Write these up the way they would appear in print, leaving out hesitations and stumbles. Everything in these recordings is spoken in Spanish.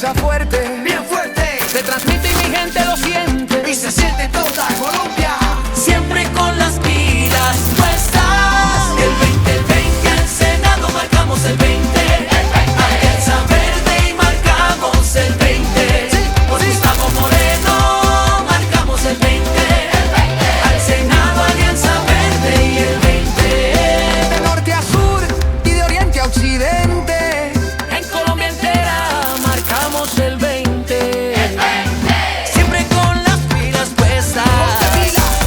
Alianza fuerte, bien fuerte, se transmite y mi gente lo siente. y se siente toda Colombia. Siempre con las pilas puestas. El 20 al Senado marcamos el 20. Alianza Verde y marcamos el 20. Por Gustavo Moreno marcamos el 20. Al Senado Alianza Verde y el 20. De norte a sur y de oriente a occidente, En Colombia entera marcamos el 20. Siempre con las pilas puestas.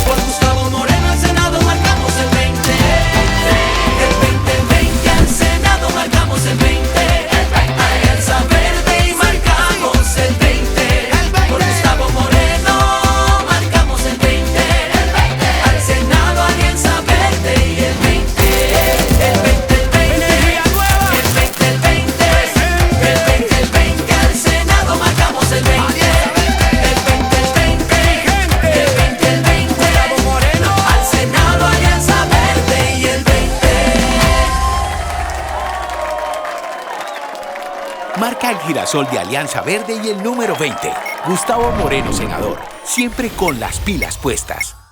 Por Gustavo Moreno al Senado marcamos el 20. El 20 al Senado marcamos el 20. Alianza Verde y marcamos el 20. Por Gustavo Moreno marcamos el 20. Al Senado Alianza Verde y el 20. El 20, el 20. energía nueva. El 20, el 20. El 20 al Senado marcamos el 20. El 20, el 20. El 20, el 20. Gustavo Moreno. Al Senado Alianza Verde y el 20. Marca el girasol de Alianza Verde y el número 20. Gustavo Moreno, senador. Siempre con las pilas puestas.